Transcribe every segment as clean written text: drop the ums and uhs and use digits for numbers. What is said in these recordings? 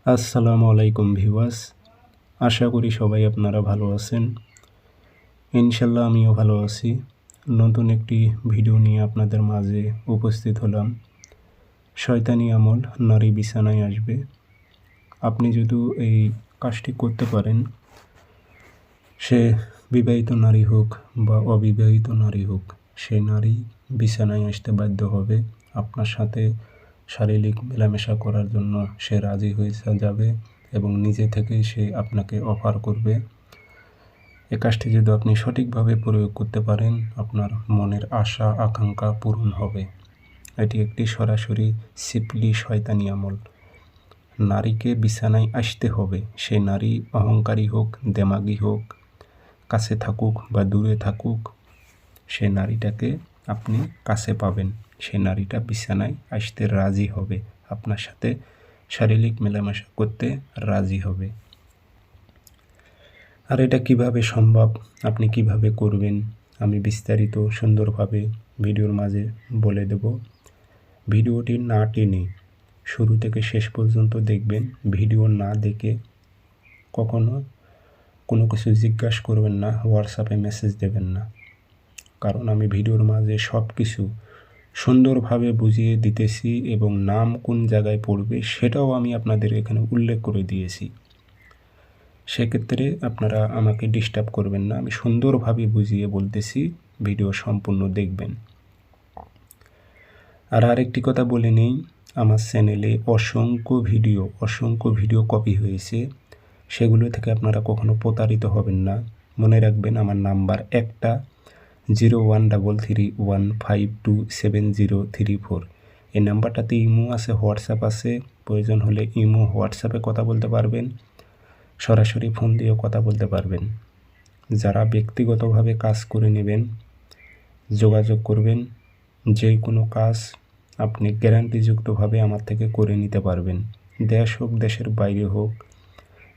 আসসালামু আলাইকুম ভিউয়ার্স। আশা করি সবাই আপনারা ভালো আছেন। ইনশাল্লাহ আমিও ভালো আছি। নতুন একটি ভিডিও নিয়ে আপনাদের মাঝে উপস্থিত হলাম। শয়তানি আমল নারী বিছানায় আসবে। আপনি যদি এই কাজটি করতে পারেন, সে বিবাহিত নারী হোক বা অবিবাহিত নারী হোক, সে নারী বিছানায় আসতে বাধ্য হবে। আপনার সাথে শারীরিক মেলামেশা করার জন্য সে রাজি হয়ে যাবে এবং নিজে থেকেই সে আপনাকে অফার করবে। এই কাজটি যদি আপনি সঠিকভাবে প্রয়োগ করতে পারেন, আপনার মনের আশা আকাঙ্ক্ষা পূরণ হবে। এটি একটি সরাসরি সিপলি শয়তানি আমল। নারীকে বিছানায় আসতে হবে। সে নারী অহংকারী হোক, দেমাগী হোক, কাছে থাকুক বা দূরে থাকুক, সে নারীটাকে আপনি কাছে পাবেন। সে নারীটা বিছানায় আসতে রাজি হবে, আপনার সাথে শারীরিক মেলামেশা করতে রাজি হবে। আর এটা কিভাবে সম্ভব, আপনি কিভাবে করবেন, আমি বিস্তারিত সুন্দরভাবে ভিডিওর মাঝে বলে দেব। ভিডিওটি না টেনে শুরু থেকে শেষ পর্যন্ত দেখবেন। ভিডিও না দেখে কখনো কোনো কিছু জিজ্ঞাসা করবেন না, হোয়াটসঅ্যাপে মেসেজ দেবেন না। কারণ আমি ভিডিওর মাঝে সব কিছু সুন্দরভাবে বুঝিয়ে দিতেছি এবং নাম কোন জায়গায় পড়বে সেটাও আমি আপনাদের এখানে উল্লেখ করে দিয়েছি। সেক্ষেত্রে আপনারা আমাকে ডিস্টার্ব করবেন না, আমি সুন্দরভাবে বুঝিয়ে বলতেছি, ভিডিও সম্পূর্ণ দেখবেন। আর আরেকটি কথা বলে নেই, আমার চ্যানেলে অসংখ্য ভিডিও কপি হয়েছে। সেগুলো থেকে আপনারা কখনো প্রতারিত হবেন না। মনে রাখবেন, আমার নাম্বার একটা 0133152703 এই নাম্বারটাতে ইমো আছে, হোয়াটসঅ্যাপ আছে। প্রয়োজন হলে ইমো হোয়াটসঅ্যাপে কথা বলতে পারবেন, সরাসরি ফোন দিয়েও কথা বলতে পারবেন। যারা ব্যক্তিগতভাবে কাজ করে নেবেন, যোগাযোগ করবেন। যে কোনো কাজ আপনি গ্যারান্টিযুক্তভাবে আমার থেকে করে নিতে পারবেন। দেশ হোক, দেশের বাইরে হোক,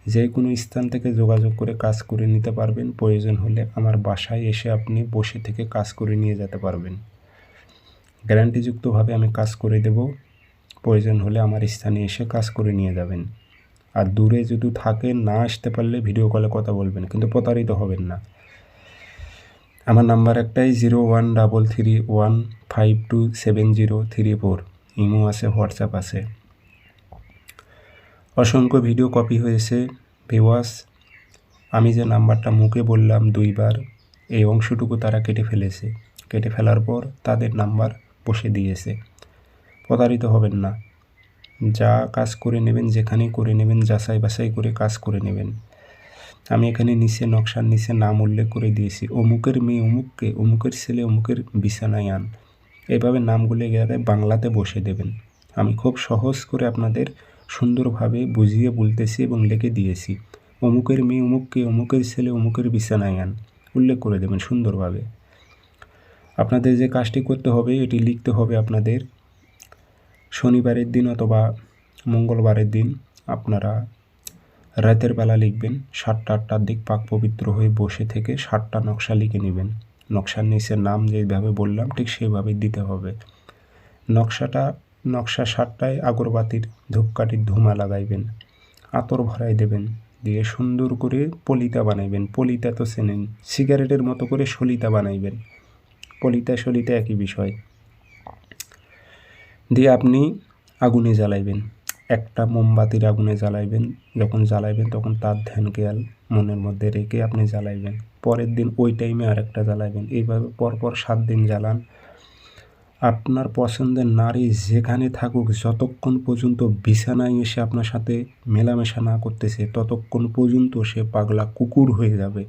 যে কোনো স্থান থেকে যোগাযোগ করে কাজ করে নিতে পারবেন। প্রয়োজন হলে আমার বাসায় এসে আপনি বসে থেকে কাজ করে নিয়ে যেতে পারবেন। গ্যারান্টিযুক্তভাবে আমি কাজ করে দেব। প্রয়োজন হলে আমার স্থানে এসে কাজ করে নিয়ে যাবেন। আর দূরে যদি থাকেন, না আসতে পারলে ভিডিও কলে কথা বলবেন, কিন্তু প্রতারিত হবেন না। আমার নাম্বার একটাই 0133152703 ইমো আছে, হোয়াটসঅ্যাপ আছে। অসংখ্য ভিডিও কপি হয়েছে ভিউয়ার্স। আমি যে নাম্বারটা মুখে বললাম 2বার, এই অংশটুকু তারা কেটে ফেলেছে। কেটে ফেলার পর তাদের নাম্বার বসে দিয়েছে। প্রতারিত হবেন না। যা কাজ করে নেবেন, যেখানেই করে নেবেন, যাচাই বাছাই করে কাজ করে নেবেন। আমি এখানে নিচে নকশার নিচে নাম উল্লেখ করে দিয়েছি, অমুকের মেয়ে অমুককে, অমুকের ছেলে অমুকের বিছানায় আন। এভাবে নামগুলো গেলে বাংলাতে বসে দেবেন। আমি খুব সহজ করে আপনাদের সুন্দরভাবে বুঝিয়ে বলতেছি এবং লিখে দিয়েছি, অমুকের মেয়ে অমুককে, অমুকের ছেলে অমুকের বিছানায় আন, উল্লেখ করে দেবেন সুন্দরভাবে। আপনাদের যে কাজটি করতে হবে, এটি লিখতে হবে আপনাদের শনিবারের দিন অথবা মঙ্গলবারের দিন। আপনারা রাতের বেলা লিখবেন, 7টা-8টার দিক পাক পবিত্র হয়ে বসে থেকে 7টা নকশা লিখে নেবেন। নকশার নিচে নাম যেভাবে বললাম ঠিক সেভাবে দিতে হবে। নকশা 7টায় আগরবাতির ধূপকাঠির ধুমা লাগাইবেন, আতর ভরাই দেবেন, দিয়ে সুন্দর করে পলিতা বানাইবেন। পলিতা তো চেনেন, সিগারেটের মতো করে সলিতা বানাইবেন। পলিতা সলিতা একই বিষয়। দিয়ে আপনি আগুনে জ্বালাইবেন, একটা মোমবাতির আগুনে জ্বালাইবেন। যখন জ্বালাইবেন তখন তার ধ্যান খেয়াল মনের মধ্যে রেখে আপনি জ্বালাইবেন। পরের দিন ওই টাইমে আরেকটা জ্বালাইবেন। এইভাবে পরপর 7 দিন জ্বালান। আপনার পছন্দের নারী যেখানে থাকুক, যতক্ষণ পর্যন্ত বিছানায় এসে আপনার সাথে মেলামেশা না করতেছে, ততক্ষণ পর্যন্ত সে পাগলা কুকুর হয়ে যাবে।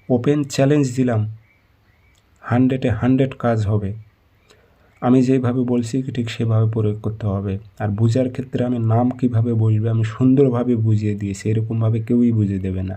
ওপেন চ্যালেঞ্জ দিলাম, 100-এ 100 কাজ হবে। আমি যেভাবে বলছি ঠিক সেভাবে প্রয়োগ করতে হবে। আর বোঝার ক্ষেত্রে আমি নাম কিভাবে বসবে আমি সুন্দরভাবে বুঝিয়ে দিয়েছি, এরকমভাবে কেউই বুঝিয়ে দেবে না।